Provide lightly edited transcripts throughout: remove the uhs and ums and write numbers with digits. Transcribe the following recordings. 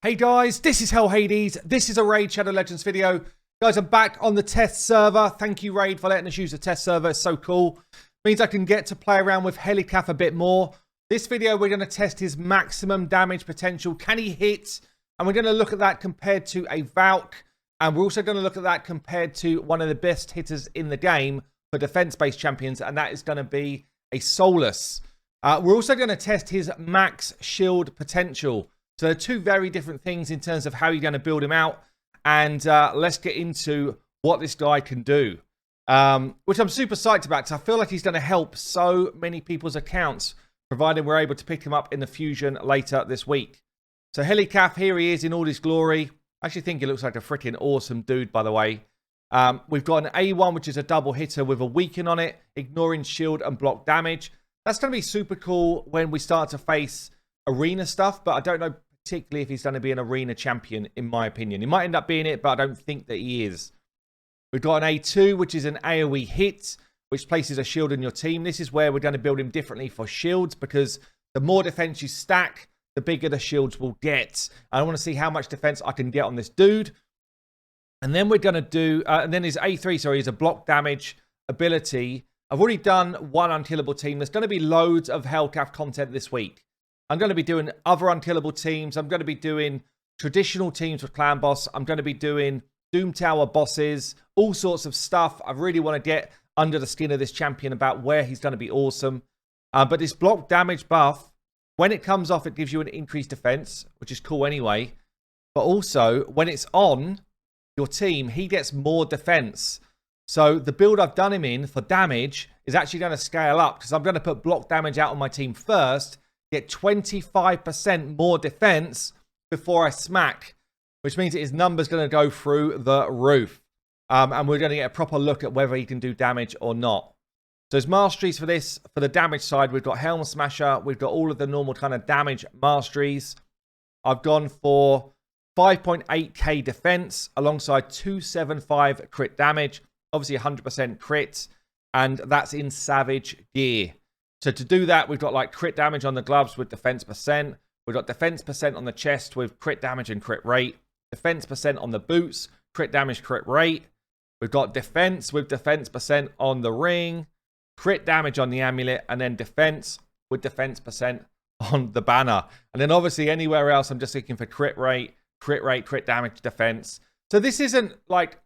Hey guys, this is Hades. This is a Raid Shadow Legends video. Guys, I'm back on the test server. Thank you, Raid, for letting us use the test server. It's so cool. Means I can get to play around with HELICATH a bit more. This video, we're going to test his maximum damage potential. Can he hit? And we're going to look at that compared to a Valk. And we're also going to look at that compared to one of the best hitters in the game for defense-based champions. And that is going to be a Solus. We're also going to test his max shield potential. So they're two very different things in terms of how you're going to build him out. And let's get into what this guy can do. Which I'm super psyched about, because I feel like he's going to help so many people's accounts, providing we're able to pick him up in the Fusion later this week. So HELICATH, here he is in all his glory. I actually think he looks like a freaking awesome dude, by the way. We've got an A1, which is a double hitter with a weaken on it, ignoring shield and block damage. That's going to be super cool when we start to face arena stuff, but I don't know particularly if he's going to be an arena champion, in my opinion. He might end up being it, but I don't think that he is. We've got an A2, which is an AoE hit, which places a shield in your team. This is where we're going to build him differently for shields, because the more defense you stack, the bigger the shields will get. I want to see how much defense I can get on this dude. And then we're going to do, and then his A3, sorry, is a block damage ability. I've already done one unkillable team. There's going to be loads of HELICATH content this week. I'm going to be doing other unkillable teams. I'm going to be doing traditional teams with Clan Boss. I'm going to be doing Doom Tower bosses, all sorts of stuff. I really want to get under the skin of this champion about where he's going to be awesome. But this block damage buff, when it comes off, it gives you an increased defense, which is cool anyway. But also, when it's on your team, he gets more defense. So the build I've done him in for damage is actually going to scale up, because I'm going to put block damage out on my team first, get 25% more defense before I smack, which means that his number's going to go through the roof. And we're going to get a proper look at whether he can do damage or not. So his masteries for this, for the damage side, we've got Helm Smasher. We've got all of the normal kind of damage masteries. I've gone for 5.8k defense alongside 275 crit damage. Obviously 100% crits. And that's in Savage gear. So to do that, we've got like crit damage on the gloves with defense percent. We've got defense percent on the chest with crit damage and crit rate. Defense percent on the boots, crit damage, crit rate. We've got defense with defense percent on the ring, crit damage on the amulet, and then defense with defense percent on the banner. And then obviously anywhere else, I'm just looking for crit rate, crit damage, defense. So this isn't like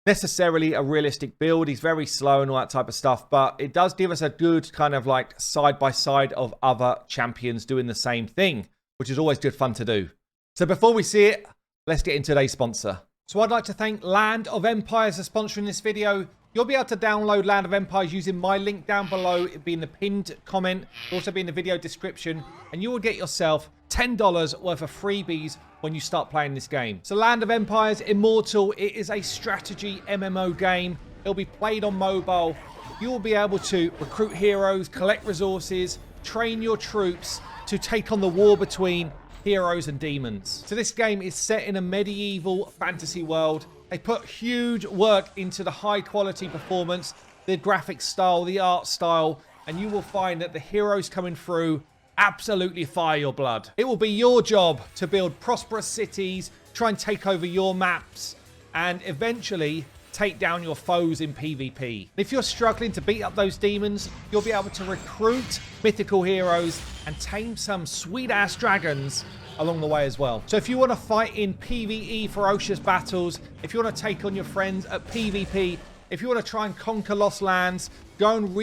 necessarily a realistic build. He's very slow and all that type of stuff, but it does give us a good kind of like side by side of other champions doing the same thing, which is always good fun to do. So before we see it, let's get into today's sponsor. So I'd like to thank Land of Empires for sponsoring this video. You'll be able to download Land of Empires using my link down below. It'll be in the pinned comment. It'll also be in the video description. And you will get yourself $10 worth of freebies when you start playing this game. So Land of Empires Immortal, it is a strategy MMO game. It'll be played on mobile. You will be able to recruit heroes, collect resources, train your troops to take on the war between heroes and demons. So this game is set in a medieval fantasy world. They put huge work into the high quality performance, the graphic style, the art style, and you will find that the heroes coming through absolutely fire your blood. It will be your job to build prosperous cities, try and take over your maps, and eventually take down your foes in PvP. If you're struggling to beat up those demons, you'll be able to recruit mythical heroes and tame some sweet-ass dragons along the way as well. So if you want to fight in PvE ferocious battles, if you want to take on your friends at PvP, if you want to try and conquer lost lands, go and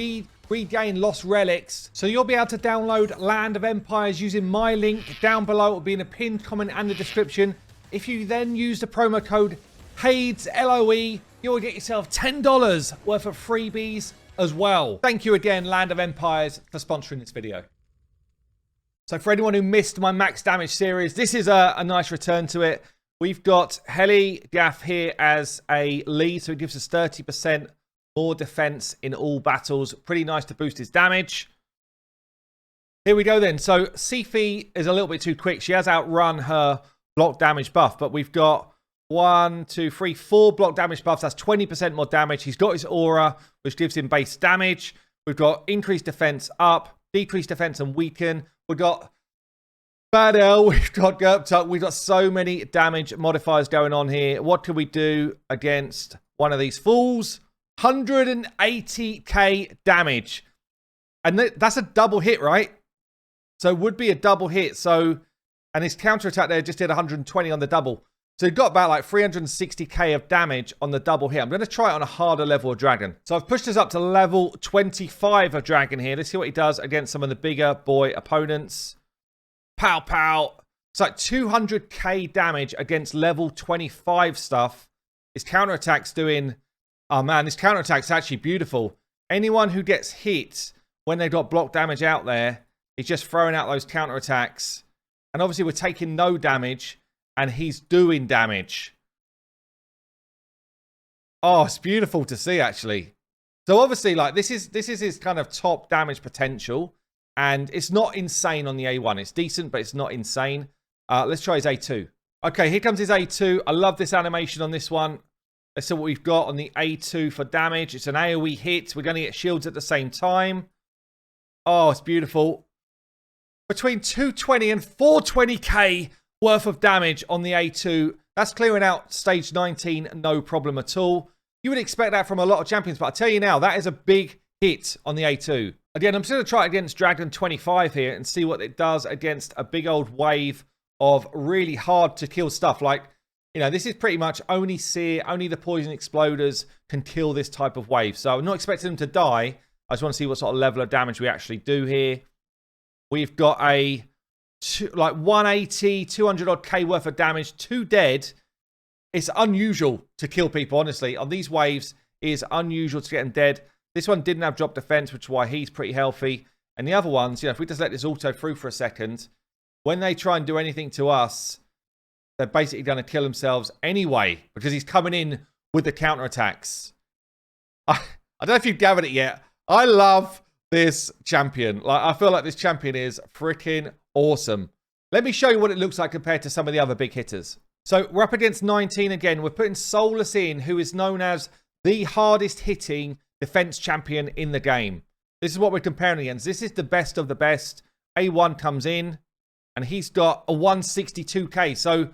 regain lost relics. So you'll be able to download Land of Empires using my link down below. It will be in a pinned comment and the description. If you then use the promo code HADES, LOE, you will get yourself $10 worth of freebies as well. Thank you again, Land of Empires, for sponsoring this video. So for anyone who missed my max damage series, this is a nice return to it. We've got HELICATH here as a lead, so it gives us 30% more defense in all battles. Pretty nice to boost his damage. Here we go then. So Sifi is a little bit too quick. She has outrun her block damage buff, but we've got 1, 2, 3, 4 block damage buffs. That's 20% more damage. He's got his aura, which gives him base damage. We've got increased defense up, decreased defense and weaken. We've got Bad L, we've got Gurped Up. We've got so many damage modifiers going on here. What can we do against one of these fools? 180k damage. And that's a double hit, right? So it would be a double hit. So, and his counterattack there just did 120 on the double. So he got about like 360k of damage on the double hit. I'm going to try it on a harder level of Dragon. So I've pushed us up to level 25 of Dragon here. Let's see what he does against some of the bigger boy opponents. Pow, pow. It's like 200k damage against level 25 stuff. His counterattack's doing... Oh, man, this counterattack's actually beautiful. Anyone who gets hit when they've got block damage out there is just throwing out those counterattacks. And obviously, we're taking no damage, and he's doing damage. Oh, it's beautiful to see, actually. So, obviously, like, this is his kind of top damage potential. And it's not insane on the A1. It's decent, but it's not insane. Let's try his A2. Okay, here comes his A2. I love this animation on this one. Let's see what we've got on the A2 for damage. It's an AoE hit. We're going to get shields at the same time. Oh, it's beautiful. Between 220 and 420k worth of damage on the A2. That's clearing out stage 19, no problem at all. You would expect that from a lot of champions, but I tell you now, that is a big hit on the A2. Again, I'm just going to try it against Dragon 25 here and see what it does against a big old wave of really hard to kill stuff. Like, you know, this is pretty much only Seer, only the Poison Exploders can kill this type of wave. So I'm not expecting them to die. I just want to see what sort of level of damage we actually do here. We've got a like 180, 200 odd K worth of damage, 2 dead. It's unusual to kill people, honestly. On these waves, it is unusual to get them dead. This one didn't have drop defense, which is why he's pretty healthy. And the other ones, you know, if we just let this auto through for a second, when they try and do anything to us, they're basically going to kill themselves anyway, because he's coming in with the counterattacks. I don't know if you've gathered it yet. I love this champion. Like, I feel like this champion is freaking awesome. Let me show you what it looks like compared to some of the other big hitters. So we're up against 19 again. We're putting Solus in, who is known as the hardest hitting defense champion in the game. This is what we're comparing against. This is the best of the best. A1 comes in, and he's got a 162k. So,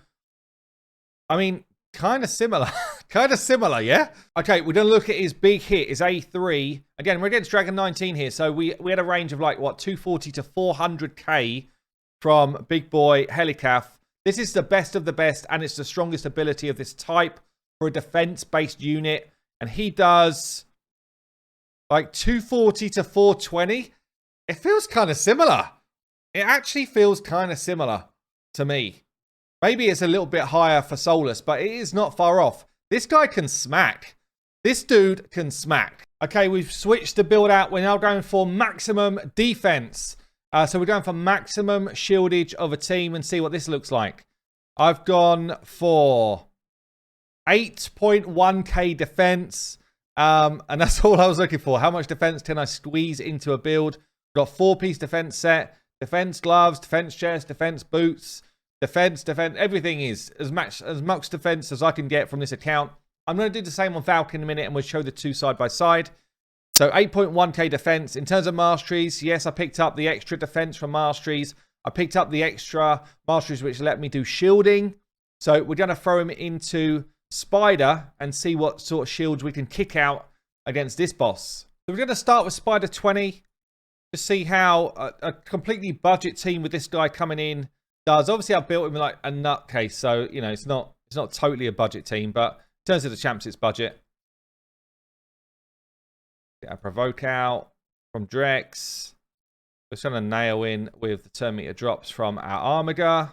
I mean, kind of similar. Kind of similar, yeah? Okay, we're going to look at his big hit, his A3. Again, we're against Dragon 19 here. So we had a range of like, what, 240 to 400k from big boy HELICATH. This is the best of the best, and it's the strongest ability of this type for a defense-based unit. And he does like 240 to 420. It feels kind of similar. It actually feels kind of similar to me. Maybe it's a little bit higher for Solus, but it is not far off. This guy can smack. This dude can smack. Okay, we've switched to build out. We're now going for maximum defense. So we're going for maximum shieldage of a team and see what this looks like. I've gone for 8.1k defense. And that's all I was looking for. How much defense can I squeeze into a build? Got 4-piece defense set, defense gloves, defense chest, defense boots, defense. Everything is as much defense as I can get from this account. I'm going to do the same on Valkyrie in a minute, and we'll show the two side by side. So 8.1k defense. In terms of masteries, yes, I picked up the extra defense from masteries. I picked up the extra masteries which let me do shielding. So we're going to throw him into Spider and see what sort of shields we can kick out against this boss. So we're going to start with Spider 20 to see how a completely budget team with this guy coming in does. Obviously, I built him like a nutcase, so you know it's not totally a budget team, but in terms of the champs, it's budget. Get a provoke out from Drex. We're just going to nail in with the turn meter drops from our Armiger.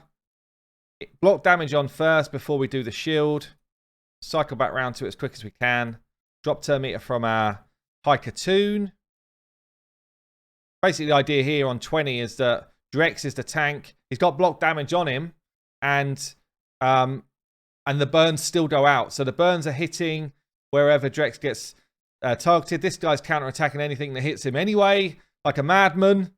Block damage on first before we do the shield. Cycle back round to it as quick as we can. Drop turn meter from our HELICATH. Basically, the idea here on 20 is that Drex is the tank. He's got block damage on him, and the burns still go out. So the burns are hitting wherever Drex gets targeted. This guy's counter-attacking anything that hits him anyway, like a madman.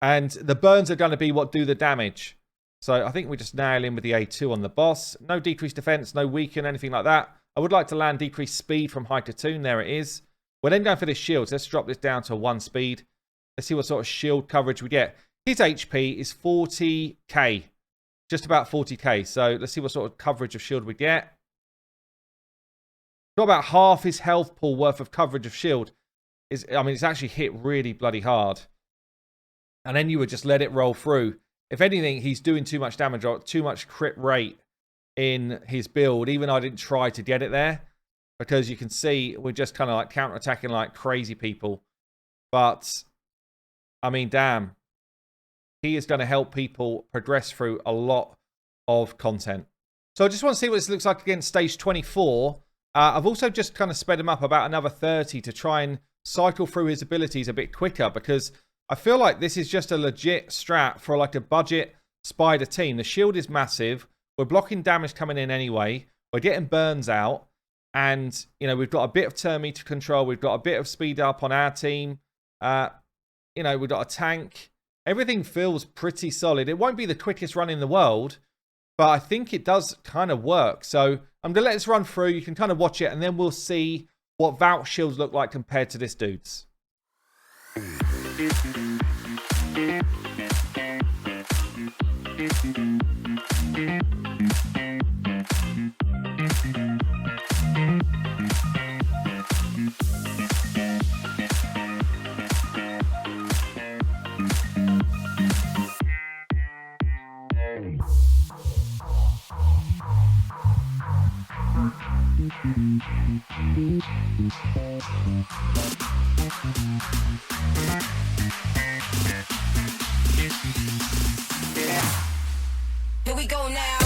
And the burns are going to be what do the damage. So I think we just nail in with the A2 on the boss. No decreased defense, no weaken, anything like that. I would like to land decreased speed from HELICATH. There it is. We're then going for the shields. Let's drop this down to 1 speed. Let's see what sort of shield coverage we get. his HP is 40k. Just about 40k. So let's see what sort of coverage of shield we get. Got about half his health pool worth of coverage of shield. I mean, it's actually hit really bloody hard. And then you would just let it roll through. If anything, he's doing too much damage or too much crit rate in his build. Even though I didn't try to get it there. Because you can see we're just kind of like counter-attacking like crazy people. But, I mean, damn. He is going to help people progress through a lot of content. So I just want to see what this looks like against stage 24. I've also just kind of sped him up about another 30 to try and cycle through his abilities a bit quicker, because I feel like this is just a legit strat for like a budget spider team. The shield is massive. We're blocking damage coming in anyway. We're getting burns out. And, you know, we've got a bit of turn meter control. We've got a bit of speed up on our team. You know, we've got a tank. Everything feels pretty solid. It won't be the quickest run in the world, but I think it does kind of work. So I'm going to let this run through. You can kind of watch it, and then we'll see what Valk shields look like compared to this dude's. Here we go now.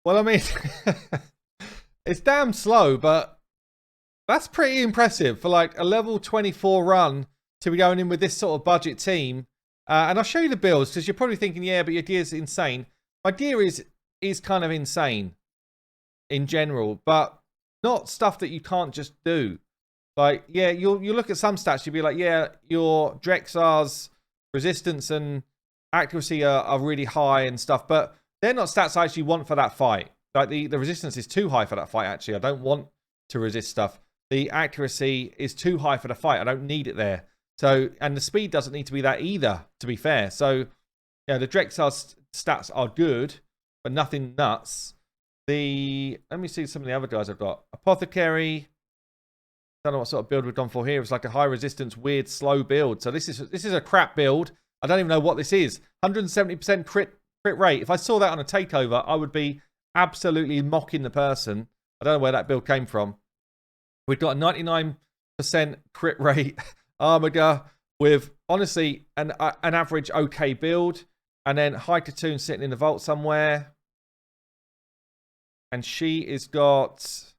Well, I mean, it's damn slow, but that's pretty impressive for like a level 24 run to be going in with this sort of budget team. And I'll show you the builds, because you're probably thinking, yeah, but your gear's insane. My gear is kind of insane in general, but not stuff that you can't just do. Like, yeah, you look at some stats, you'll be like, yeah, your Drexar's resistance and accuracy are really high and stuff, but they're not stats I actually want for that fight. Like, the resistance is too high for that fight, actually. I don't want to resist stuff. The accuracy is too high for the fight. I don't need it there. So, and the speed doesn't need to be that either, to be fair. So, yeah, the Drexar's stats are good, but nothing nuts. Let me see some of the other guys I've got. Apothecary. Don't know what sort of build we've gone for here. It's like a high resistance, weird, slow build. So this is a crap build. I don't even know what this is. 170% crit rate. If I saw that on a takeover, I would be absolutely mocking the person. I don't know where that build came from. We've got a 99% crit rate Armiger with, honestly, an average okay build. And then High Cocoon sitting in the vault somewhere. And she's got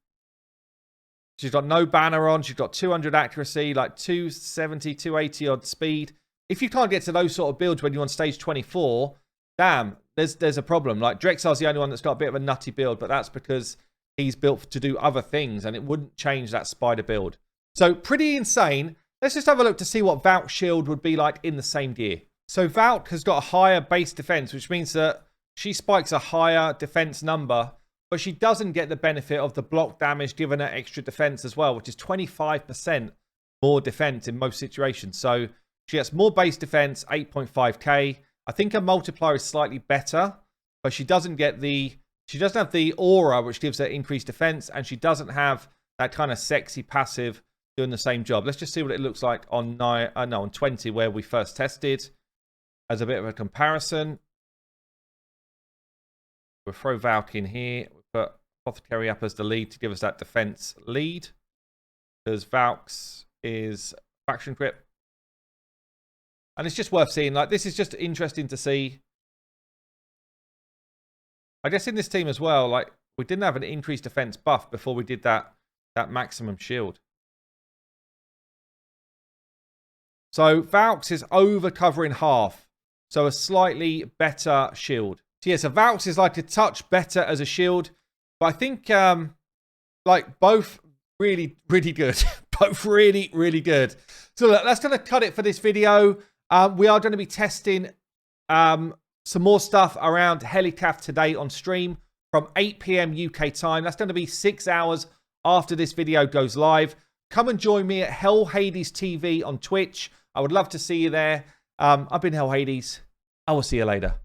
no banner on. She's got 200 accuracy, like 270, 280 odd speed. If you can't get to those sort of builds when you're on stage 24, damn, there's a problem. Like, Drexar's the only one that's got a bit of a nutty build, but that's because he's built to do other things, and it wouldn't change that spider build. So, pretty insane. Let's just have a look to see what Valk shield would be like in the same gear. So, Valk has got a higher base defense, which means that she spikes a higher defense number, but she doesn't get the benefit of the block damage given her extra defense as well, which is 25% more defense in most situations. So, she gets more base defense, 8.5k. I think her multiplier is slightly better, but she doesn't have the aura, which gives her increased defense, and she doesn't have that kind of sexy passive doing the same job. Let's just see what it looks like on on 20, where we first tested, as a bit of a comparison. We'll throw Valk in here. We'll put Apothecary up as the lead to give us that defense lead. because Valks is faction grip. And it's just worth seeing. Like, this is just interesting to see. I guess in this team as well, like, we didn't have an increased defense buff before we did that maximum shield. So Valks is over covering half. So a slightly better shield. So yeah, so Valks is like a touch better as a shield. But I think like both really, really good. Both really, really good. So look, that's going to cut it for this video. We are going to be testing some more stuff around HELICATH today on stream from 8 PM UK time. That's going to be 6 hours after this video goes live. Come and join me at Hell Hades TV on Twitch. I would love to see you there. I've been Hell Hades. I will see you later.